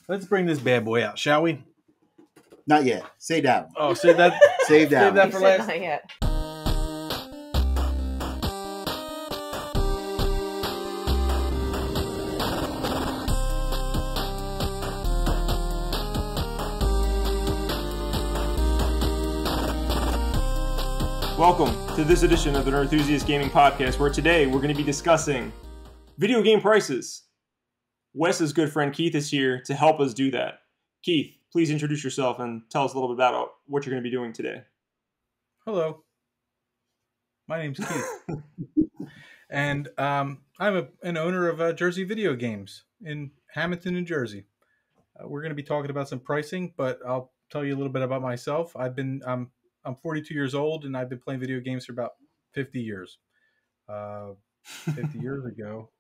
Let's bring this bad boy out, shall we? Not yet. Save that one. Oh, save that. Save that Save that one. for He said last. not yet. Welcome to this edition of the Nerd Enthusiast Gaming Podcast, where today we're going to be discussing video game prices. Wes's good friend Keith is here to help us do that. Keith, please introduce yourself and tell us a little bit about what you're going to be doing today. Hello. My name's Keith. And I'm an owner of Jersey Video Games in Hamilton, New Jersey. We're going to be talking about some pricing, but I'll tell you a little bit about myself. I'm 42 years old, and I've been playing video games for about 50 years. 50 years ago,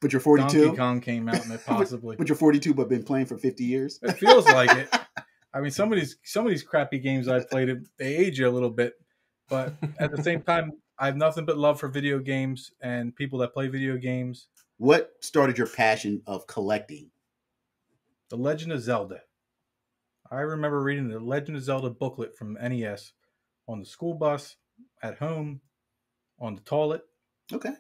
But you're 42? Donkey Kong came out, and it possibly. But you're 42, but been playing for 50 years? It feels like it. I mean, some of these crappy games I've played, they age you a little bit. But at the same time, I have nothing but love for video games and people that play video games. What started your passion of collecting? The Legend of Zelda. I remember reading the Legend of Zelda booklet from NES on the school bus, at home, on the toilet, Okay.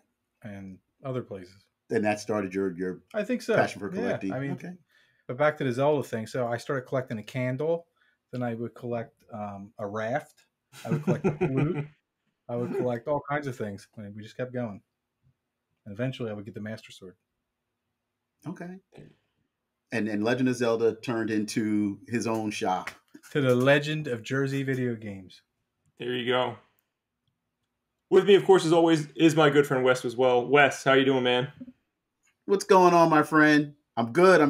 and other places. And that started your I think so. passion for collecting. Yeah, I mean, okay. but back to the Zelda thing. So I started collecting a candle. Then I would collect a raft. I would collect a flute. I would collect all kinds of things. And we just kept going. And eventually I would get the Master Sword. Okay. And Legend of Zelda turned into his own shop. To the Legend of Jersey Video Games. There you go. With me, of course, as always, is my good friend Wes as well. Wes, how you doing, man? What's going on, my friend? I'm good.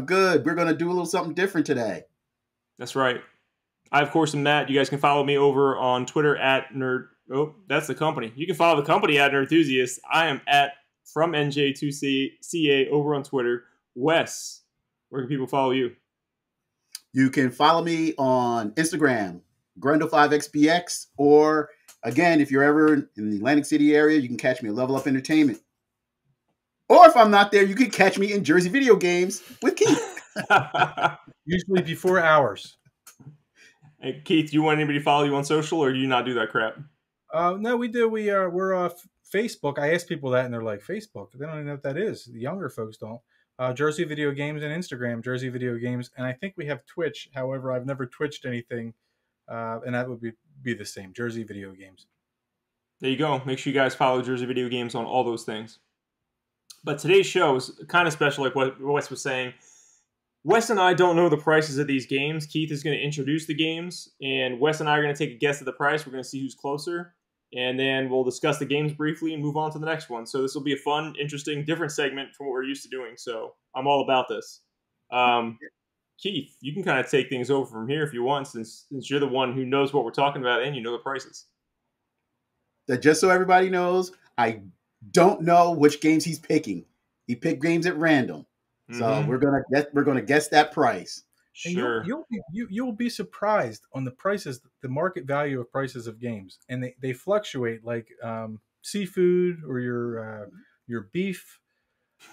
We're going to do a little something different today. That's right. I, of course, am Matt. You guys can follow me over on Twitter at Nerd. Oh, that's the company. You can follow the company at Nerd Enthusiast. I am at from NJ2CA over on Twitter. Wes, where can people follow you? You can follow me on Instagram, Grundle5XBX, or again, if you're ever in the Atlantic City area, you can catch me at Level Up Entertainment. Or if I'm not there, you can catch me in Jersey Video Games with Keith. Usually before hours. Hey, Keith, do you want anybody to follow you on social, or do you not do that crap? No, we do. We're off Facebook. I ask people that, and they're like, Facebook? They don't even know what that is. The younger folks don't. Jersey Video Games and Instagram, Jersey Video Games. And I think we have Twitch. However, I've never Twitched anything. And that would be the same, Jersey Video Games. There you go. Make sure you guys follow Jersey Video Games on all those things. But today's show is kind of special, like what Wes was saying. Wes and I don't know the prices of these games. Keith is going to introduce the games, and Wes and I are going to take a guess at the price. We're going to see who's closer, and then we'll discuss the games briefly and move on to the next one. So this will be a fun, interesting, different segment from what we're used to doing. So I'm all about this. Keith, you can kind of take things over from here if you want, since you're the one who knows what we're talking about and you know the prices. Just so everybody knows, I don't know which games he's picking. He picked games at random. So we're gonna guess that price. Sure. You'll be surprised on the prices, the market value of prices of games, and they fluctuate like seafood or your beef.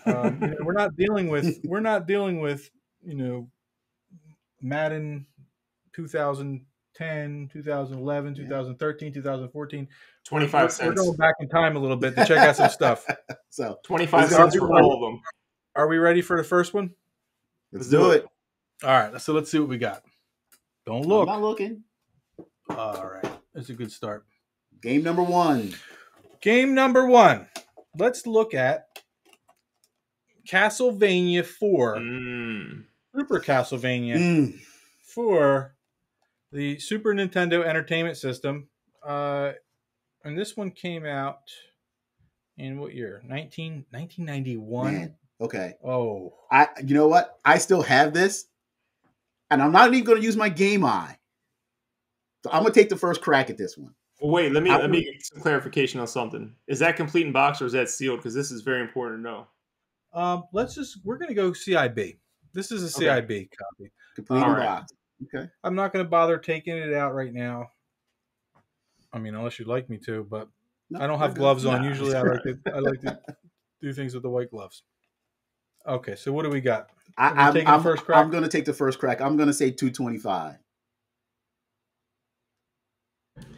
We're not dealing with Madden 2010, 2011, 2013, 2014. 25 cents. We're going back in time a little bit to check out some stuff. So 25 cents for all of them. Are we ready for the first one? let's do it. All right, so let's see what we got. Don't look. I'm not looking. All right, that's a good start. Game number one. Game number one. Let's look at Castlevania 4. Super Castlevania for the Super Nintendo Entertainment System. And this one came out in what year? 1991. Man. Okay. Oh. You know what? I still have this, and I'm not even going to use my Game Eye. So I'm going to take the first crack at this one. Well, wait, let me get some clarification on something. Is that complete in box or is that sealed? Because this is very important to know. We're going to go CIB. This is a CIB copy. Complete in box. Okay. I'm not going to bother taking it out right now. I mean, unless you'd like me to, but No, I don't have I'm gloves good. on. No. Usually I like to do things with the white gloves. Okay, so what do we got? I, We're taking the first crack. I'm going to take the first crack. I'm going to say 225.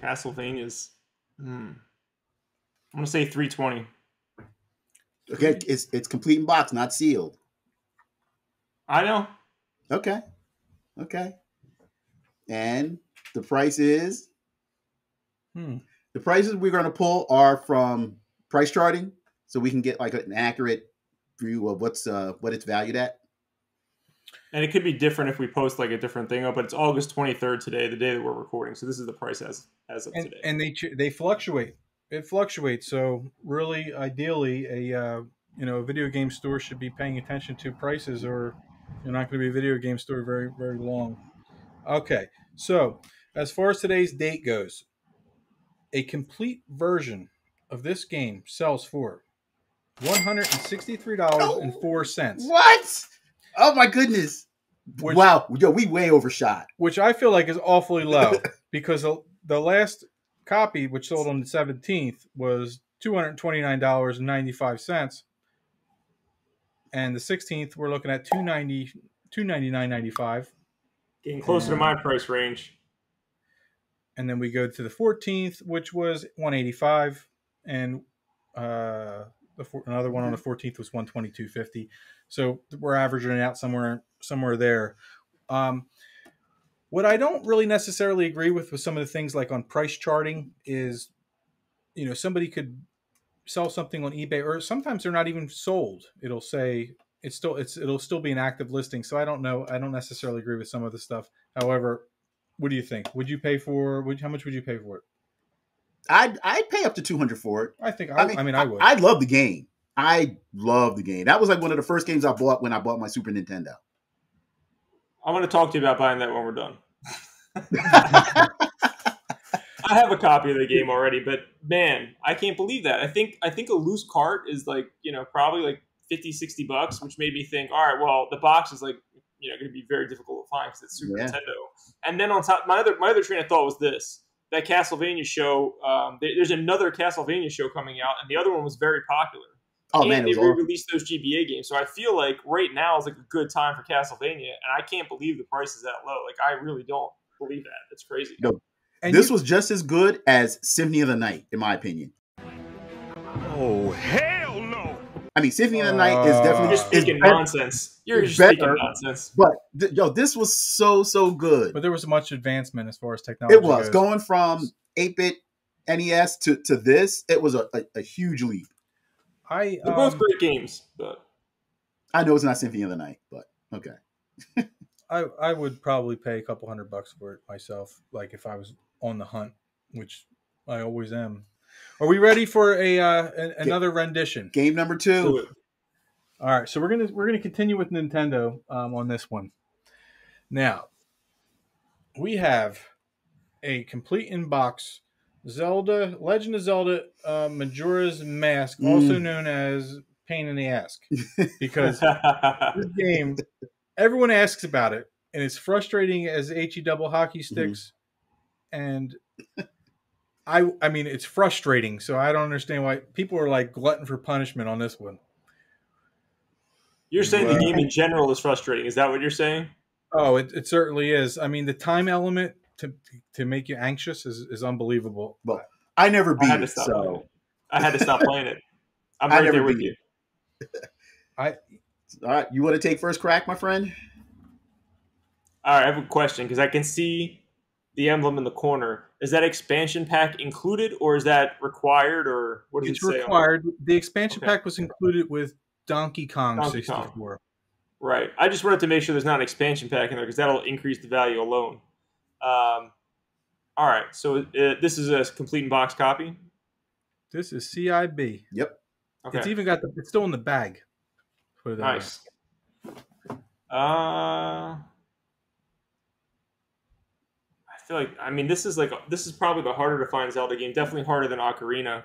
Castlevania's. I'm gonna say 320. Okay, it's complete in box, not sealed. I know. Okay. And the price is the prices we're going to pull are from price charting, so we can get like an accurate view of what it's valued at. And it could be different if we post like a different thing up, but it's August 23rd today, the day that we're recording. So this is the price as of today. And they fluctuate. It fluctuates. So really, ideally, a video game store should be paying attention to prices, or you're not going to be a video game store very very long. Okay, so as far as today's date goes, a complete version of this game sells for $163.04. What? Oh my goodness! Wow, yo, we way overshot. Which I feel like is awfully low because the last copy, which sold on the 17th, was $229.95, and the 16th we're looking at $299.95. Getting closer to my price range. And then we go to the 14th, which was $185, and another one on the 14th was $122.50. So we're averaging it out somewhere there. What I don't really necessarily agree with some of the things like on price charting is, somebody could sell something on eBay, or sometimes they're not even sold. It'll say it'll still be an active listing. So I don't know. I don't necessarily agree with some of the stuff. However, what do you think? How much would you pay for it? I'd pay up to $200 for it. I would. I love the game. I love the game. That was like one of the first games I bought when I bought my Super Nintendo. I want to talk to you about buying that when we're done. I have a copy of the game already, but man, I can't believe that. I think a loose cart is like, probably like $50-$60, which made me think, all right, well, the box is like, going to be very difficult to find because it's Super Nintendo. And then on top, my other train of thought was this: that Castlevania show. There's another Castlevania show coming out, and the other one was very popular. Oh man, they re-released those GBA games, so I feel like right now is like a good time for Castlevania, and I can't believe the price is that low. Like, I really don't believe that. That's crazy. No, this was just as good as Symphony of the Night, in my opinion. Oh hell no! I mean, Symphony of the Night is definitely you're speaking nonsense. You're just speaking nonsense. But this was so good. But there was much advancement as far as technology. It was going from 8-bit NES to this. It was a huge leap. They're both great games, but I know it's not Symphony of the Night, but okay. I would probably pay a couple $100 for it myself, like if I was on the hunt, which I always am. Are we ready for another rendition? Game number 2. All right, so we're gonna continue with Nintendo on this one. Now, we have a complete in-box Zelda, Legend of Zelda, Majora's Mask, also known as Pain in the Ass, because this game, everyone asks about it, and it's frustrating as HE double hockey sticks, and I mean, it's frustrating, so I don't understand why people are like glutton for punishment on this one. You're saying the game in general is frustrating. Is that what you're saying? Oh, it certainly is. I mean, the time element to make you anxious is unbelievable. But I never beat it, so I had to stop playing it. I'm right there with you. All right, you want to take first crack, my friend? All right, I have a question because I can see the emblem in the corner. Is that expansion pack included, or is that required, or what does it say? It's required. The expansion pack was included with Donkey Kong 64. Right. I just wanted to make sure there's not an expansion pack in there because that'll increase the value alone. All right. So this is a complete in box copy. This is CIB. Yep. Okay. It's even got it's still in the bag. Put it nice. I feel like, I mean, this is probably the harder to find Zelda game. Definitely harder than Ocarina.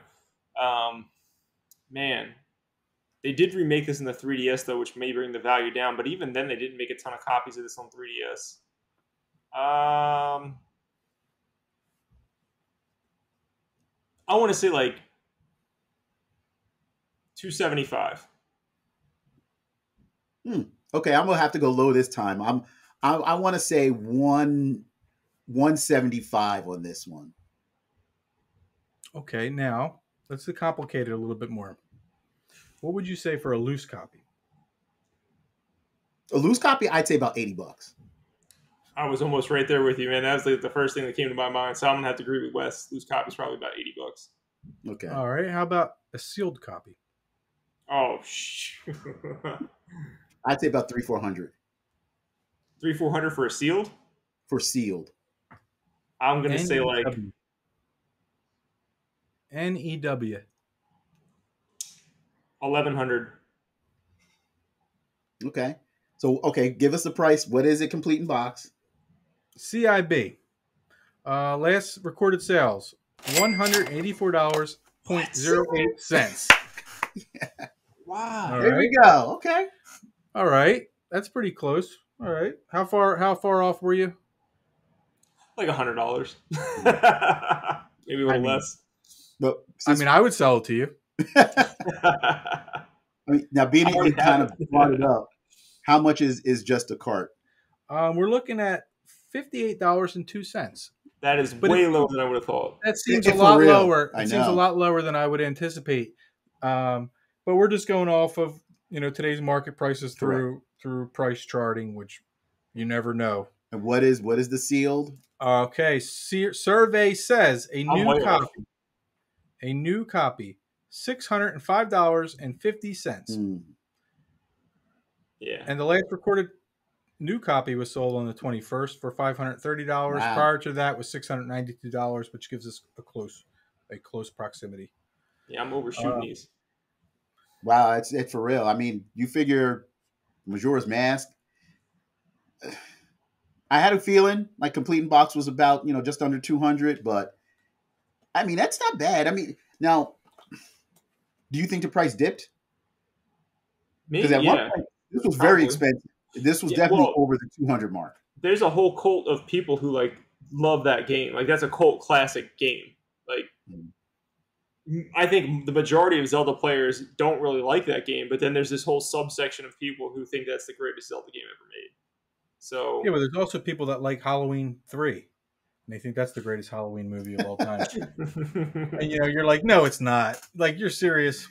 Man, they did remake this in the 3DS though, which may bring the value down. But even then, they didn't make a ton of copies of this on 3DS. I want to say like $275. Okay, I'm gonna have to go low this time. I want to say 175 on this one. Okay, now let's complicate it a little bit more. What would you say for a loose copy? A loose copy, I'd say about $80. I was almost right there with you, man. That was like the first thing that came to my mind. So I'm gonna have to agree with Wes. Loose copy's probably about $80. Okay. All right, how about a sealed copy? Oh, I'd say about 300-400 $300-400 for a sealed. for sealed. I'm gonna say like NEW. 1,100. Okay. So, okay, give us the price. What is it complete in box? CIB. Last recorded sales $184.08. Wow. All There we right. go. Okay. All right. That's pretty close. All right. How far off were you? Like $100. Maybe a little less. But I mean, I would sell it to you. I mean, now being I that already you kind have of it. brought it up, how much is just a cart? We're looking at $58.02. That is But way lower than I would have thought. That seems If a for lot real, lower. I It seems a know. lot lower than I would anticipate. But we're just going off of today's market prices through price charting, which you never know. And what is the sealed? Okay, survey says a I'm new way off. copy, $605.50, Yeah. and the last recorded new copy was sold on the 21st for $530. Wow. Prior to that was $692, which gives us a close proximity. Yeah, I'm overshooting these. Wow, it's for real. I mean, you figure Majora's Mask. I had a feeling like complete in box was about just under 200, but I mean that's not bad. I mean, now, do you think the price dipped? Because Maybe, at one yeah. point this was Probably. very expensive. This was definitely over the 200 mark. There's a whole cult of people who like love that game. Like that's a cult classic game. Like I think the majority of Zelda players don't really like that game, but then there's this whole subsection of people who think that's the greatest Zelda game ever made. So Yeah, but there's also people that like Halloween 3, and they think that's the greatest Halloween movie of all time. And you're like, no, it's not. Like, you're serious.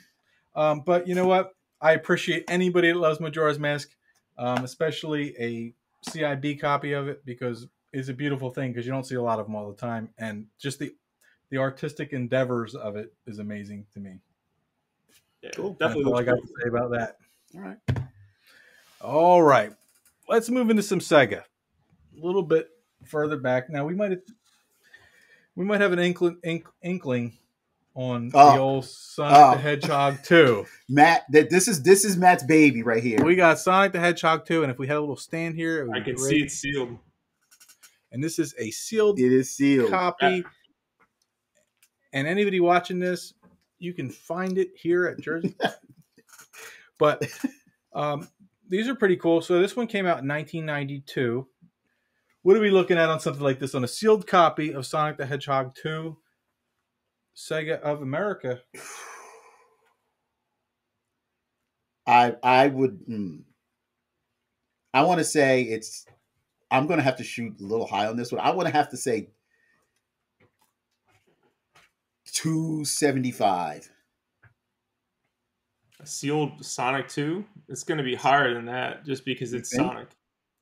But you know what? I appreciate anybody that loves Majora's Mask, especially a CIB copy of it, because it's a beautiful thing, because you don't see a lot of them all the time, and just the artistic endeavors of it is amazing to me. yeah, Cool. definitely. That's all I got looks to say about that. All right. All right, let's move into some Sega. A little bit further back now. We might have an inkling on the old Sonic the Hedgehog 2. Matt, this is Matt's baby right here. We got Sonic the Hedgehog 2, and if we had a little stand here, it would I be can great. see it's sealed. And this is a sealed It is sealed. copy. And anybody watching this, you can find it here at Jersey. But these are pretty cool. So this one came out in 1992. What are we looking at on something like this? On a sealed copy of Sonic the Hedgehog 2, Sega of America. I would. I want to say I'm going to have to shoot a little high on this one. I want to have to say 275. A sealed Sonic 2? It's going to be higher than that just because it's Sonic.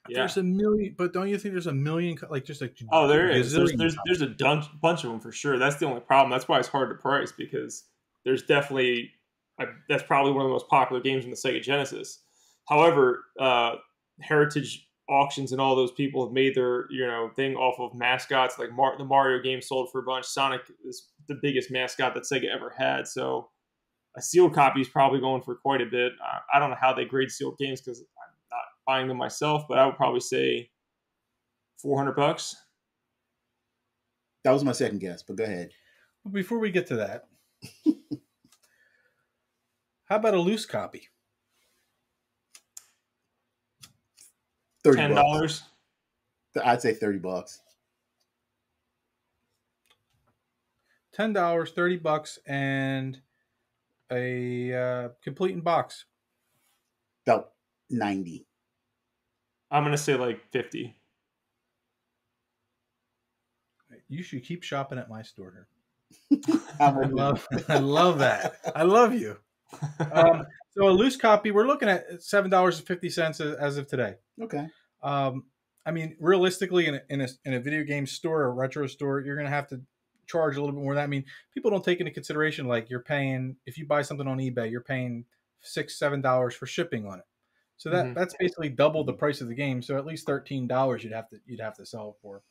Yeah. There's a million, but don't you think there's a million, like just like Oh, there is. gazillion There's a bunch of them for sure. That's the only problem. That's why it's hard to price because there's definitely that's probably one of the most popular games in the Sega Genesis. However, Heritage Auctions and all those people have made their thing off of mascots. Like the Mario game sold for a bunch. Sonic is the biggest mascot that Sega ever had. So a sealed copy is probably going for quite a bit. I don't know how they grade sealed games because I'm not buying them myself, but I would probably say $400. That was my second guess, but go ahead. Before we get to that, how about a loose copy? $10. I'd say $30. $10, $30, and a complete in box. No, 90. I'm gonna say like 50. You should keep shopping at my store here. How I much is love, it? I love that. I love you. So a loose copy, we're looking at $7.50 as of today. Okay. I mean, realistically, in a video game store or retro store, you're going to have to charge a little bit more than that. I mean, people don't take into consideration like you're paying if you buy something on eBay, you're paying $6-7 for shipping on it. So that's basically double the price of the game. So at least $13 you'd have to sell it for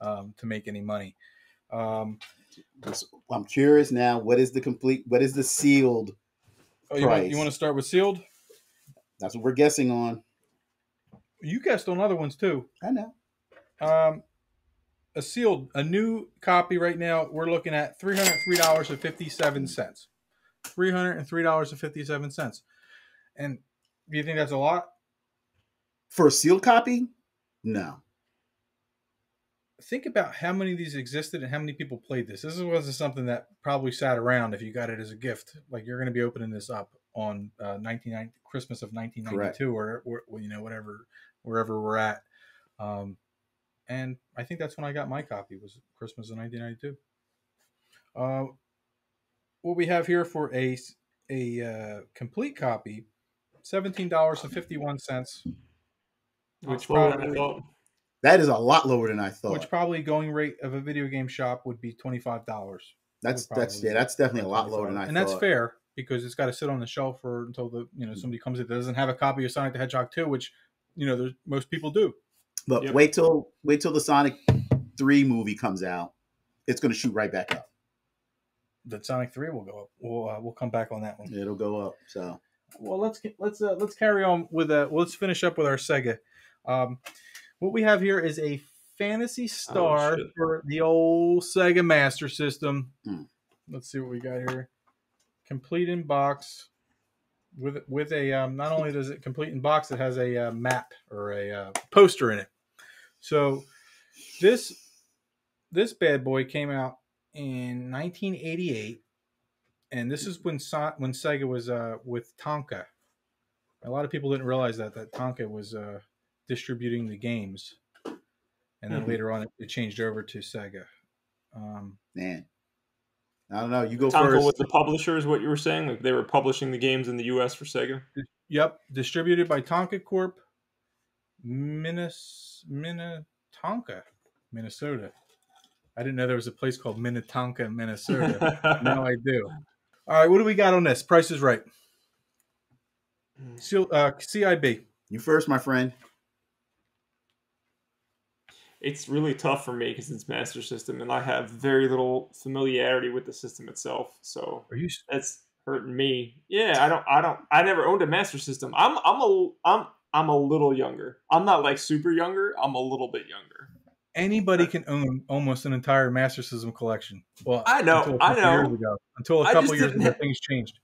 to make any money. I'm curious now. What is the sealed price? You want to start with sealed? That's what we're guessing on. You guessed on other ones too. I know. A new copy right now, we're looking at $303.57. $303.57. And do you think that's a lot? For a sealed copy? No. Think about how many of these existed and how many people played this. This wasn't something that probably sat around if you got it as a gift. Like you're going to be opening this up on Christmas of 1992 or wherever we're at. And I think that's when I got my copy, was Christmas of 1992. What we have here for a complete copy, $17.51, which probably that is a lot lower than I thought. Which probably going rate of a video game shop would be $25. That's definitely a lot lower than I thought. And that's fair because it's got to sit on the shelf until somebody comes in that doesn't have a copy of Sonic the Hedgehog 2, which most people do. Look, wait till the Sonic 3 movie comes out. It's going to shoot right back up. The Sonic 3 will go up. We'll come back on that one. It'll go up. So, well, let's carry on with let's finish up with our Sega. What we have here is a Phantasy Star for the old Sega Master System. Let's see what we got here. Complete in box with a not only does it complete in box, it has a map or a poster in it. So this bad boy came out in 1988, and this is when Sega was with Tonka. A lot of people didn't realize that Tonka was distributing the games, and then later on it changed over to Sega. Man, I don't know. You go Tonka first. was the publisher, is what you were saying? Like they were publishing the games in the U.S. for Sega? Yep, distributed by Tonka Corp, Minnetonka, Minnesota. I didn't know there was a place called Minnetonka, Minnesota. Now I do. All right, what do we got on this? Price is Right. CIB. You first, my friend. It's really tough for me because it's Master System, and I have very little familiarity with the system itself. So that's hurting me. Yeah, I never owned a Master System. I'm a little younger. I'm not like super younger. I'm a little bit younger. Anybody can own almost an entire Master System collection. Well, I know. Until a couple years ago, things changed.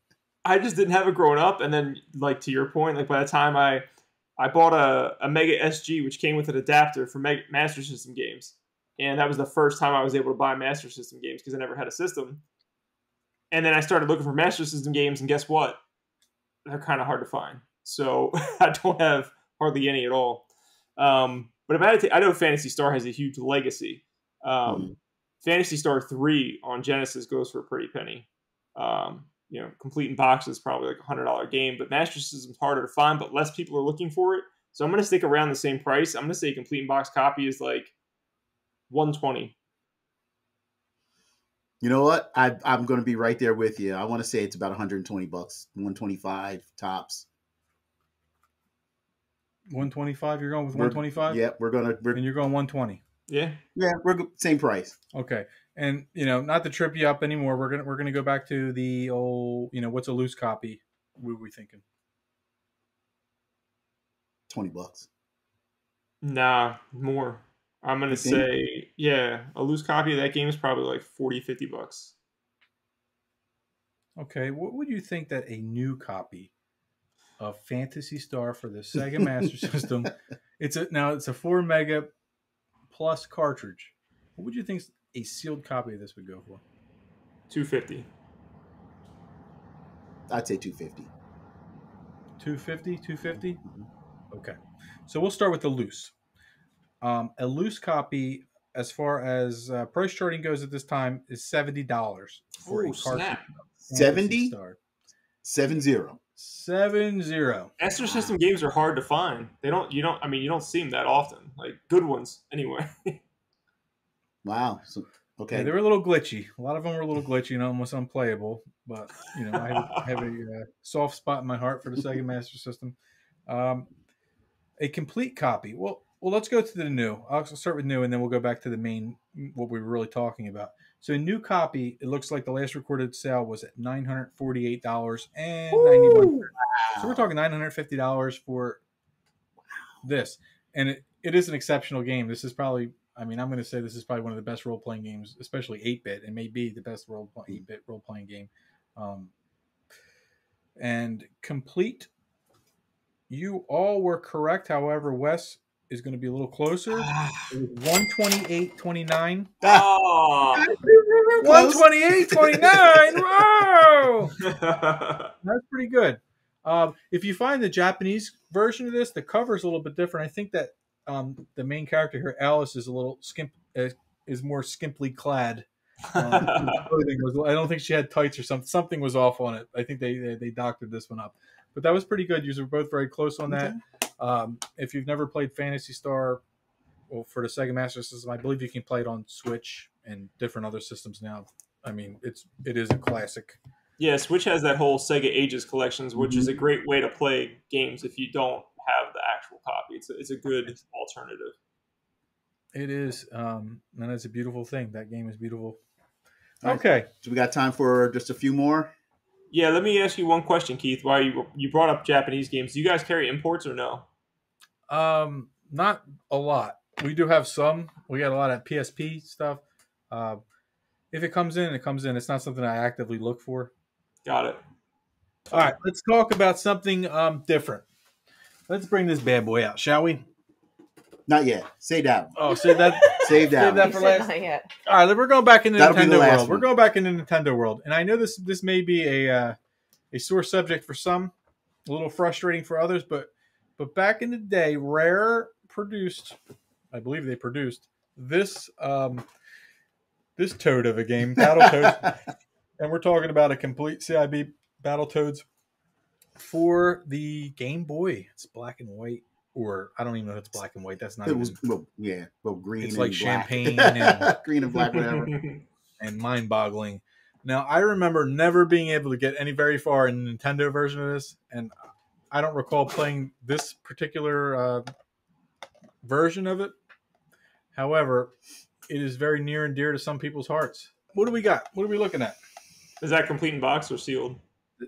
I just didn't have it growing up, and then like to your point, like by the time I bought a Mega SG, which came with an adapter for Master System games. And that was the first time I was able to buy Master System games because I never had a system. And then I started looking for Master System games, and guess what? They're kind of hard to find. So I don't have hardly any at all. But if I had to, I know Phantasy Star has a huge legacy. Phantasy Star 3 on Genesis goes for a pretty penny. Complete in box is probably like $100 game, but Master System's harder to find, but less people are looking for it. So I'm going to stick around the same price. I'm going to say a complete in box copy is like $120. You know what? I'm going to be right there with you. I want to say it's about $120, $125 tops. $125. You're going with $125. Yeah, and you're going $120. Yeah, we're same price. Okay, and not to trip you up anymore. We're gonna go back to the old. What's a loose copy? What were we thinking? $20. Nah, more. I'm gonna say a loose copy of that game is probably like $40-$50. Okay, what would you think that a new copy of Phantasy Star for the Sega Master System? It's a 4 mega plus cartridge. What would you think a sealed copy of this would go for? $250. I'd say $250. $250. $250. Okay. So we'll start with the loose. A loose copy, as far as price charting goes at this time, is $70 for a Oh, cartridge snap. of Phantasy 70? Star. 70. 70. Master System games are hard to find. You don't see them that often. Like, good ones, anyway. Wow. So, Yeah, okay. they were a little glitchy. A lot of them were a little glitchy and almost unplayable. But I have a soft spot in my heart for the Sega Master System. A complete copy. Well, let's go to the new. I'll start with new, and then we'll go back to the main, what we were really talking about. So, a new copy. It looks like the last recorded sale was at $948.91. Woo! So we're talking $950 for this, and it is an exceptional game. This is probably, I'm going to say this is probably one of the best role playing games, especially 8-bit. It may be the best 8-bit role playing game, and complete. You all were correct. However, Wes is going to be a little closer. It was 128.29. Ah, Oh. 128.29. Whoa! That's pretty good. If you find the Japanese version of this, the cover is a little bit different. I think that the main character here, Alice, is a little is more skimpily clad. I don't think she had tights or something. Something was off on it. I think they doctored this one up, but that was pretty good. You were both very close on that. If you've never played Phantasy Star, well, for the Sega Master System, I believe you can play it on Switch and different other systems now. I mean, it is a classic. Yeah, Switch has that whole Sega Ages collections, which is a great way to play games if you don't have the actual copy. It's a good alternative. It is, and it's a beautiful thing. That game is beautiful. All right. Okay. So we got time for just a few more. Yeah, let me ask you one question, Keith. Why you brought up Japanese games? Do you guys carry imports or no? Not a lot. We do have some. We got a lot of PSP stuff. If it comes in, it comes in. It's not something I actively look for. Got it. All right, let's talk about something different. Let's bring this bad boy out, shall we? Not yet. Save that one. Oh, save that. Save that Save that one. for He said last. not yet. All right, we're going back into That'll be the Nintendo last world. We're one. going back into Nintendo world, and I know this may be a sore subject for some, a little frustrating for others, but back in the day, Rare produced, I believe they produced this this toad of a game, Battletoads, and we're talking about a complete CIB Battletoads for the Game Boy. It's black and white, or I don't even know if it's black and white. That's not It even. was green. It's and like black. champagne and green and black, whatever. and mind-boggling. Now, I remember never being able to get any very far in the Nintendo version of this, and I don't recall playing this particular version of it. However, it is very near and dear to some people's hearts. What do we got? What are we looking at? Is that complete in box or sealed?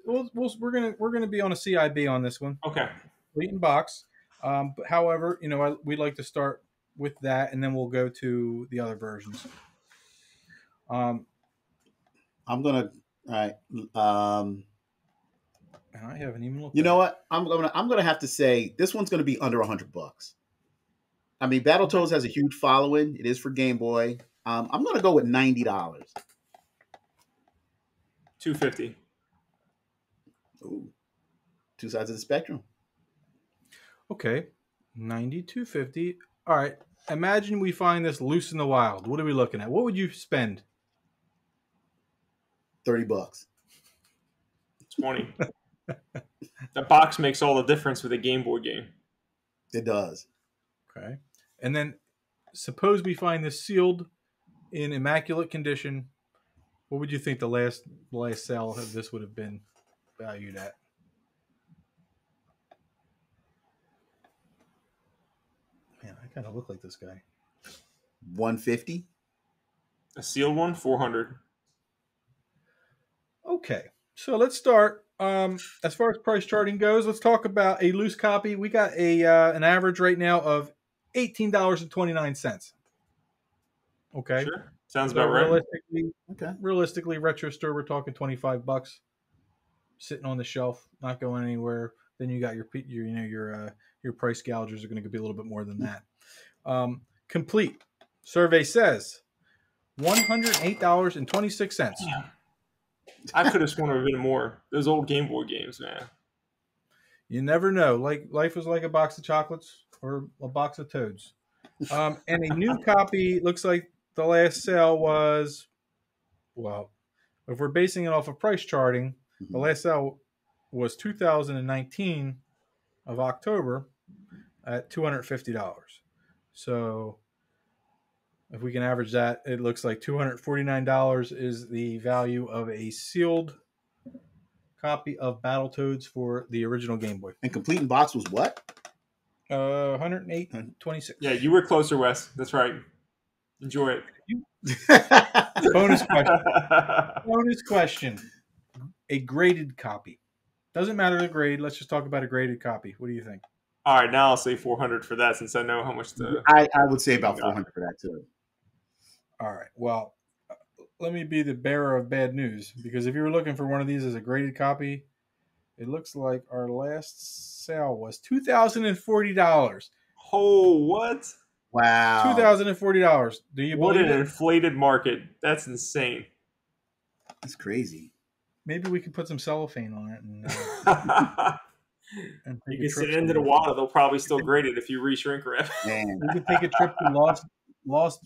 We're gonna be on a CIB on this one, Okay. complete in box. But however, we'd like to start with that, and then we'll go to the other versions. I'm gonna. All right. I haven't even looked. You know what? I'm gonna have to say this one's gonna be under $100. I mean, Battletoads has a huge following. It is for Game Boy. I'm gonna go with $90. $250. Ooh, two sides of the spectrum. Okay, 92.50. All right. Imagine we find this loose in the wild. What are we looking at? What would you spend? $30. 20. The box makes all the difference with a Game Boy game. It does. Okay. And then suppose we find this sealed in immaculate condition. What would you think the last sale of this would have been valued at? Man, I kind of look like this guy. 150. A sealed one, 400. Okay. So let's start. As far as price charting goes, let's talk about a loose copy. We got an average right now of $18.29. Okay. Sure. Sounds So about right. realistically, Retro Store, we're talking $25 sitting on the shelf, not going anywhere. Then you got your price gougers are going to be a little bit more than that. Complete survey says $108.26. I could have sworn it would have been more. Those old Game Boy games, man. You never know. Like life is like a box of chocolates or a box of toads. And a new copy looks like the last sale was, well, if we're basing it off of price charting, the last sale was 2019 of October at $250. So if we can average that, it looks like $249 is the value of a sealed copy of Battletoads for the original Game Boy. And complete in box was what? 108.26. Yeah, you were closer, Wes. That's right. Enjoy it. Bonus question. Bonus question. A graded copy. Doesn't matter the grade. Let's just talk about a graded copy. What do you think? All right, now I'll say 400 for that since I know how much the. I would say about 400 for that too. All right. Well, let me be the bearer of bad news, because if you were looking for one of these as a graded copy, it looks like our last sale was $2,040. Oh, what? Wow. $2,040. Do you What believe an it? inflated market. That's insane. That's crazy. Maybe we could put some cellophane on it and You take can a sit trip into the somewhere. water. They'll probably still grade it if you re-shrink wrap. Man, We could take a trip to Lost.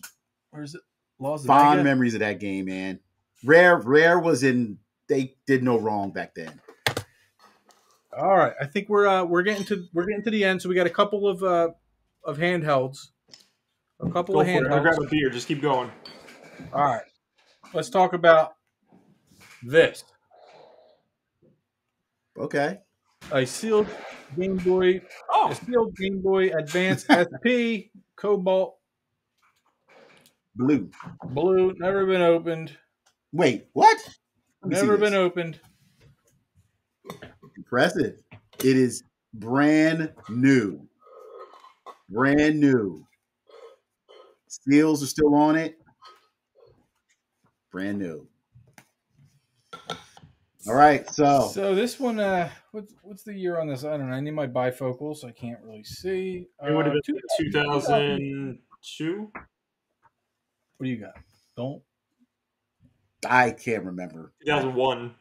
Where is it? Las fond Vegas. memories of that game, man. Rare was in. They did no wrong back then. All right, I think we're getting to the end. So we got a couple of handhelds. A couple Go of for it. I'll handhelds. grab a beer. Just keep going. All right, let's talk about this. Okay. A sealed Game Boy. Oh, A sealed Game Boy Advance SP Cobalt Blue. Blue. Never been opened. Wait, what? Let me see Never been this. opened. Impressive. It is brand new. Brand new. Seals are still on it. Brand new. All right, so So this one, what's the year on this? I don't know. I need my bifocals. So I can't really see. it would have been 2000. 2002. What do you got? Don't. I can't remember. 2001.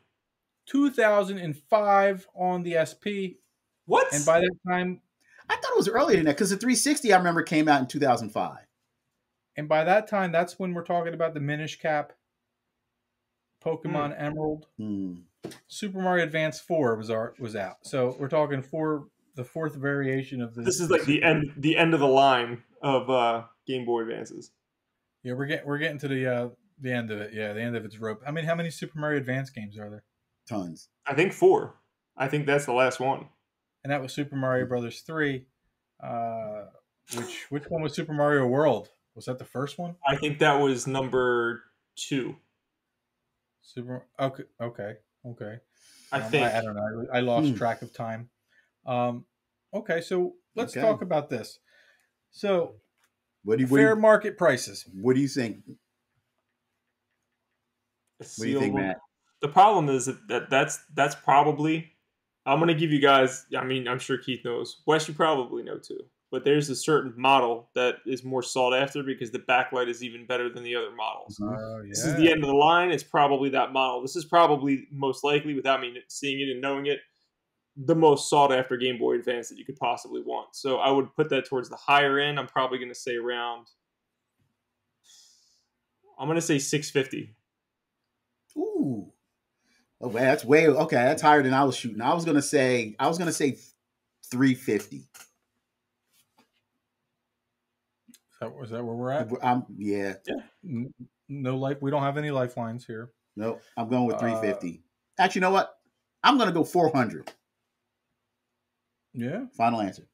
2005 on the SP, What? and by that time, I thought it was earlier than that because the 360 I remember came out in 2005. that's when we're talking about the Minish Cap, Pokemon Emerald, Super Mario Advance 4 was out. So we're talking the fourth variation of this. This is like the end of the line of Game Boy Advances. Yeah, we're getting to the end of it. Yeah, the end of its rope. I mean, how many Super Mario Advance games are there? Tons. I think 4. I think that's the last one. And that was Super Mario Brothers 3. Which one was Super Mario World? Was that the first one? I think that was number 2. Okay. I think. I don't know. I lost track of time. Okay, so let's talk about this. So, fair market prices. What do you think? What do you think, Matt? The problem is that's probably. I'm going to give you guys. I mean, I'm sure Keith knows. Wes, you probably know too. But there's a certain model that is more sought after because the backlight is even better than the other models. Oh, yeah. This is the end of the line. It's probably that model. This is probably most likely, without me seeing it and knowing it, the most sought after Game Boy Advance that you could possibly want. So I would put that towards the higher end. I'm probably going to say around. I'm going to say $650. Ooh. Oh, man, that's way okay. That's higher than I was shooting. I was gonna say $350. Is that where we're at? Yeah. No life. We don't have any lifelines here. No, I'm going with 350. Actually, you know what? I'm gonna go 400. Yeah. Final answer.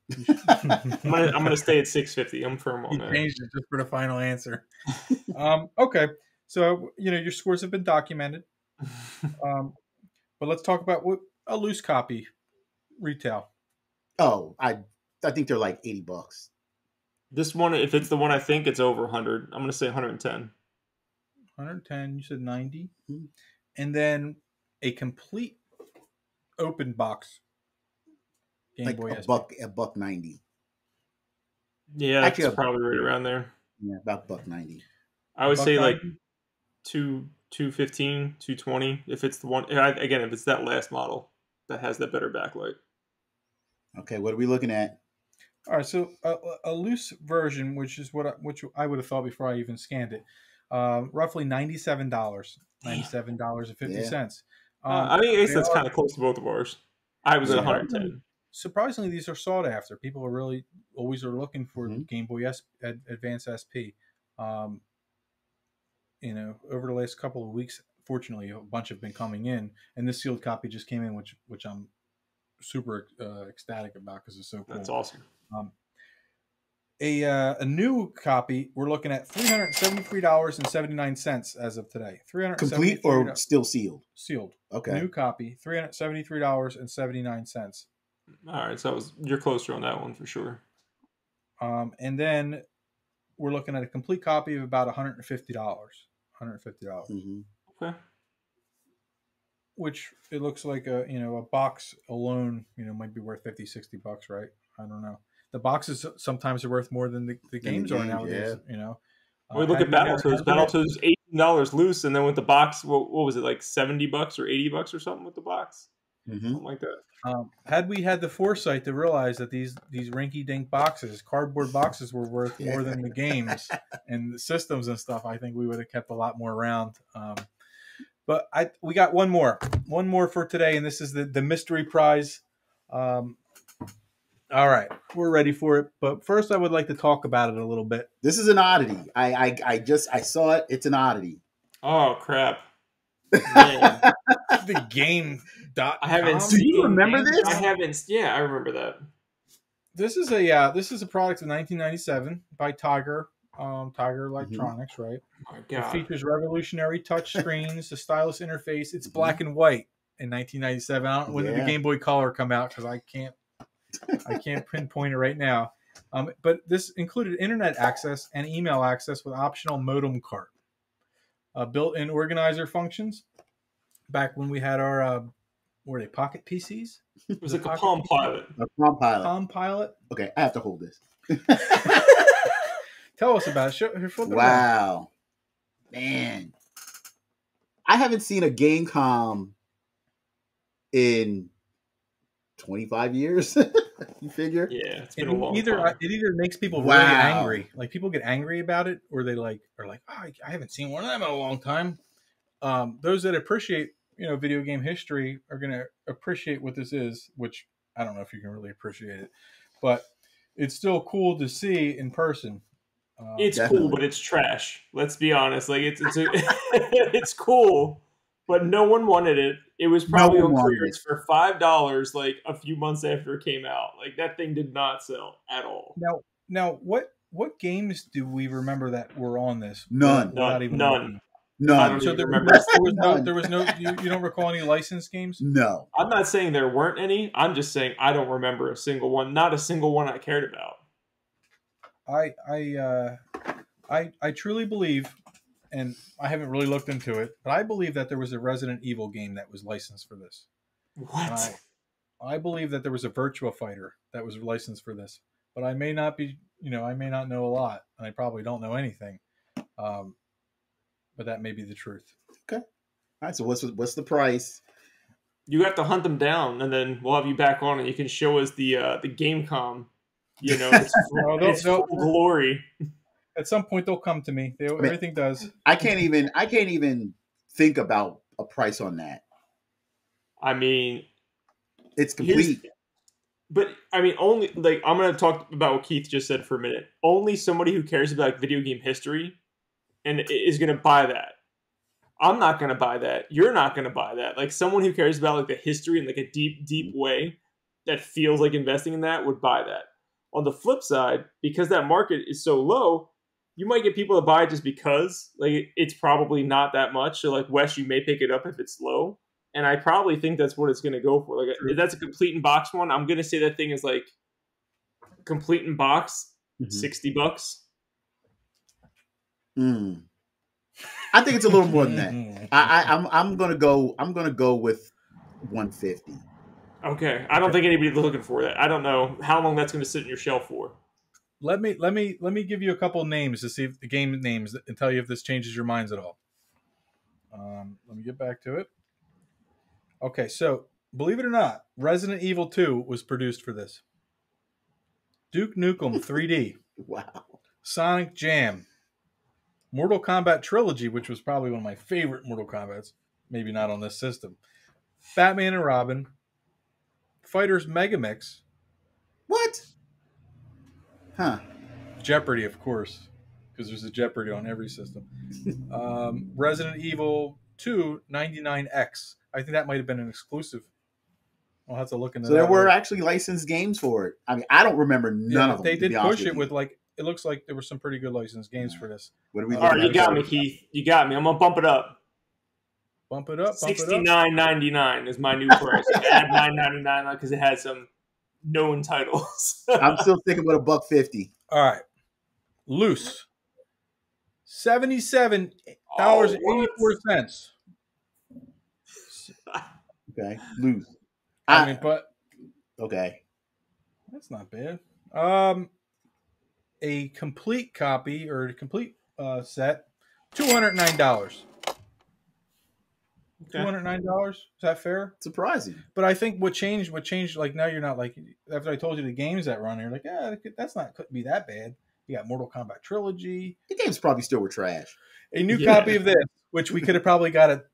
I'm gonna stay at 650. I'm firm on He that. changed it just for the final answer. Okay. So your scores have been documented. But let's talk about what a loose copy retail. Oh, I think they're like $80. This one, if it's the one I think, it's over 100. I'm gonna say 110. 110. You said 90, and then a complete open box Game like Boy a SP. $1.90. Yeah, Actually, that's probably right around there. Yeah, about $1.90. I would say like $1.90? 215, 220. If it's the one again, if it's that last model that has that better backlight. Okay, what are we looking at? All right, so a loose version, which is which I would have thought before I even scanned it, roughly $97, $97.50. Yeah. I mean, I guess They that's are kind of close to both of ours. I was at Yeah. 110. surprisingly, these are sought after. People are really always are looking for Mhm. Game Boy Advance SP. Um, over the last couple of weeks, fortunately, a bunch have been coming in, and this sealed copy just came in, which I'm super ecstatic about because it's so That's cool. awesome. Um, a new copy, we're looking at $373.79 as of today. Complete or still sealed? Sealed. Okay. New copy, $373.79. All right, so you're closer on that one for sure. And then we're looking at a complete copy of about $150. Mm-hmm. Okay. Which it looks like a box alone might be worth $50-$60, right? I don't know. The boxes sometimes are worth more than the games are nowadays. We look at Battletoads. Battletoads $18 loose, and then with the box, what was it, like $70 or $80 or something with the box? Mm-hmm. Something like that. Had we had the foresight to realize that these rinky-dink boxes, cardboard boxes, were worth more than the games and the systems and stuff, I think we would have kept a lot more around. But we got one more for today, and this is the mystery prize. All right, we're ready for it. But first, I would like to talk about it a little bit. This is an oddity. I saw it. It's an oddity. Oh crap! The game.com. I haven't. Do you remember this? I haven't. Yeah, I remember that. This is a product of 1997 by Tiger Electronics, right? Oh my It God. features revolutionary touch screens, a stylus interface. It's black and white in 1997. I don't, when did the Game Boy Color come out? Because I can't pinpoint it right now. But this included internet access and email access with optional modem card, built-in organizer functions. Back when we had our were they Pocket PCs? It was like a Palm Pilot. A Palm Pilot. Palm Pilot. Okay, I have to hold this. Tell us about it. Wow, man, I haven't seen a Gamecom in 25 years. You figure? Yeah, it's been a long time. It either makes people really angry, like people get angry about it, or they are like, oh, I haven't seen one of them in a long time. Those that appreciate video game history are going to appreciate what this is, which I don't know if you can really appreciate it, but it's still cool to see in person. It's cool, but it's trash. Let's be honest. Like it's cool, but no one wanted it. It was probably on clearance for $5 like a few months after it came out. Like that thing did not sell at all. Now what games do we remember that were on this? None. None. So there was no. You don't recall any licensed games? No. I'm not saying there weren't any. I'm just saying I don't remember a single one. Not a single one I cared about. I truly believe, and I haven't really looked into it, but I believe that there was a Resident Evil game that was licensed for this. What? I believe that there was a Virtua Fighter that was licensed for this, but I may not be. I may not know a lot, and I probably don't know anything. But that may be the truth. Okay. All right. So what's the price? You have to hunt them down, and then we'll have you back on, and you can show us the Gamecom. It's full glory. At some point, they'll come to me. Everything does. I can't even think about a price on that. I mean, it's complete. But I mean, only like I'm going to talk about what Keith just said for a minute. Only somebody who cares about video game history and is going to buy that. I'm not going to buy that. You're not going to buy that. Like someone who cares about like the history in like a deep way that feels like investing in that would buy that. On the flip side, because that market is so low, you might get people to buy it just because like it's probably not that much. So like Wes, you may pick it up if it's low. And I probably think that's what it's going to go for. Like if that's a complete in box one, I'm going to say that thing is like complete in box, $60. I think it's a little more than that. I'm gonna go with 150. Okay, I don't think anybody's looking for that. I don't know how long that's going to sit in your shelf for. Let me give you a couple names to see if the game names and tell you if this changes your minds at all. Let me get back to it. Okay, so believe it or not, Resident Evil 2 was produced for this. Duke Nukem 3D, Wow. Sonic Jam, Mortal Kombat Trilogy, which was probably one of my favorite Mortal Kombats, maybe not on this system, Batman and Robin, Fighters Megamix, What? Huh. Jeopardy, of course, because there's a Jeopardy on every system. Resident Evil 2 99X. I think that might have been an exclusive. I'll have to look into So that. there were later. actually licensed games for it. I mean, I don't remember none of them. They to be did honest push it you. with like it looks like there were some pretty good licensed games for this. What are we All right, looking you at? got me, Keith. You got me. I'm gonna bump it up. Bump it up. $69.99 is my new price. Add $9.99 because it had some known titles. I'm still sticking with $1.50. All right. Loose. $77.84. Okay, loose. I mean, but okay. that's not bad. A complete copy or a complete set, $209. $209. Is that fair? Surprising. But I think what changed, like now you're not like, after I told you the games that run, you're like, yeah, that's not, couldn't be that bad. You got Mortal Kombat Trilogy. The games probably still were trash. A new copy of this, which we could have probably got at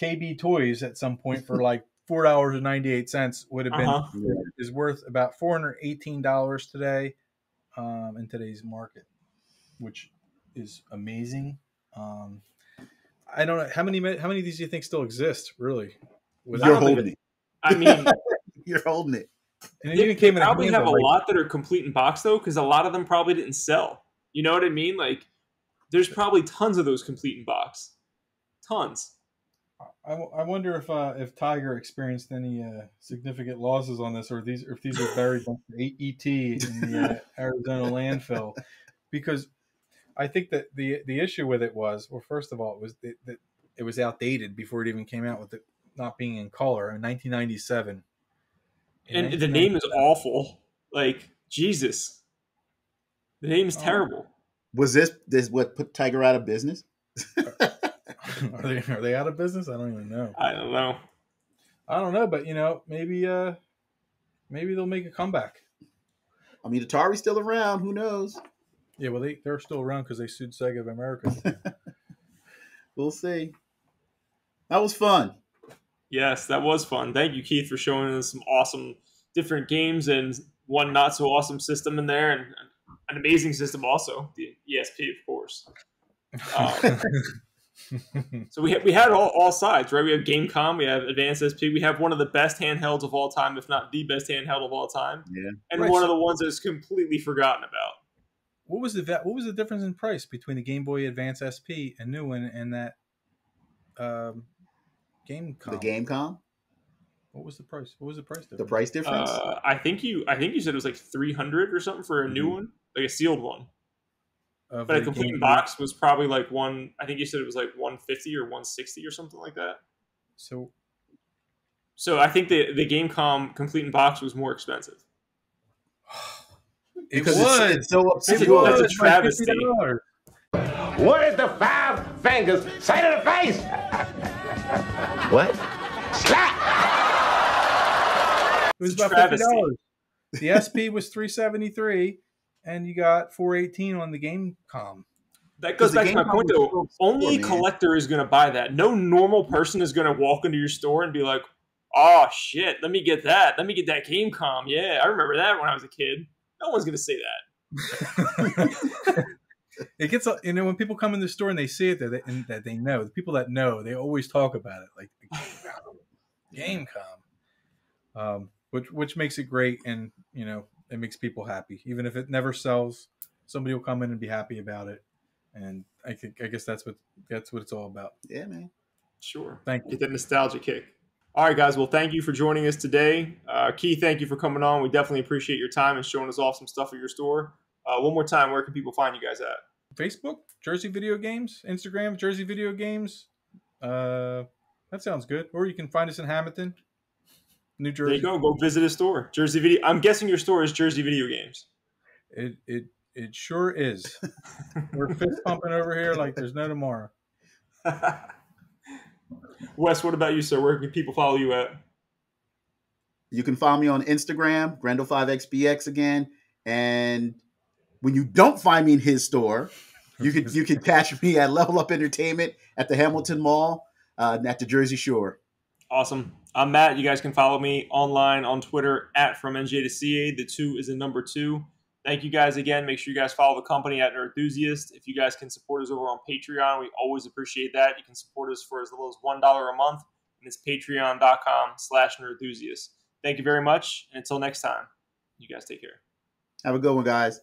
KB Toys at some point for like $4.98 would have been, is worth about $418 today in today's market, which is amazing. I don't know how many of these do you think still exist, really? You're holding it. I mean, you're holding it. And it even came in probably have a like, lot that are complete in box though, because a lot of them probably didn't sell. You know what I mean? Like, there's probably tons of those complete in box, tons. I wonder if Tiger experienced any significant losses on this, or if these are buried by ET in the Arizona landfill, because I think that the issue with it was, well, first of all, it was that it was outdated before it even came out with it not being in color in 1997. And the name is awful. Like, Jesus. The name is terrible. Was this what put Tiger out of business? Are they out of business? I don't even know. I don't know, but maybe they'll make a comeback. I mean, Atari's still around. Who knows? Yeah, well, they're still around because they sued Sega of America. We'll see. That was fun. Yes, that was fun. Thank you, Keith, for showing us some awesome different games and one not so awesome system in there, and an amazing system also, the ESP, of course. So we had all sides, right? We have Gamecom, we have Advanced SP, we have one of the best handhelds of all time, if not the best handheld of all time, and one of the ones that's completely forgotten about. What was the difference in price between the Game Boy Advance SP, a new one, and that Gamecom? The Gamecom? What was the price? What was the price difference? The price difference? I think you said it was like $300 or something for a new one, like a sealed one. But a complete box was probably like I think you said it was like $150 or $160 or something like that. So I think the Gamecom complete in box was more expensive. It's so upsetting. That's a travesty. What is the five fingers say to the face? What? Slap! It was about $50. The SP was $373, and you got $418 on the Gamecom. That goes back to my point, though. Only a collector is going to buy that. No normal person is going to walk into your store and be like, "Oh shit, let me get that. Let me get that Gamecom. Yeah, I remember that when I was a kid." No one's going to say that. It gets, when people come in the store and they see it, that they know. The people that know, they always talk about it, like Gamecom, which makes it great, and it makes people happy. Even if it never sells, somebody will come in and be happy about it, and I guess that's what it's all about. Yeah, man. Sure. Thank you. Get that nostalgia kick. All right, guys. Well, thank you for joining us today. Keith, thank you for coming on. We definitely appreciate your time and showing us off some stuff at your store. One more time, where can people find you guys at? Facebook, Jersey Video Games. Instagram, Jersey Video Games. That sounds good. Or you can find us in Hamilton, New Jersey. There you go. Go visit a store. Jersey Video. I'm guessing your store is Jersey Video Games. It sure is. We're fist pumping over here like there's no tomorrow. Wes, what about you, sir? Where can people follow you at? You can follow me on Instagram, Grendel5XBX again. And when you don't find me in his store, you can catch me at Level Up Entertainment at the Hamilton Mall at the Jersey Shore. Awesome. I'm Matt. You guys can follow me online on Twitter at from NJ to CA. The 2 is a number 2. Thank you guys again. Make sure you guys follow the company at Nerdthusiast. If you guys can support us over on Patreon, we always appreciate that. You can support us for as little as $1 a month, and it's patreon.com/Nerdthusiast. Thank you very much, and until next time, you guys take care. Have a good one, guys.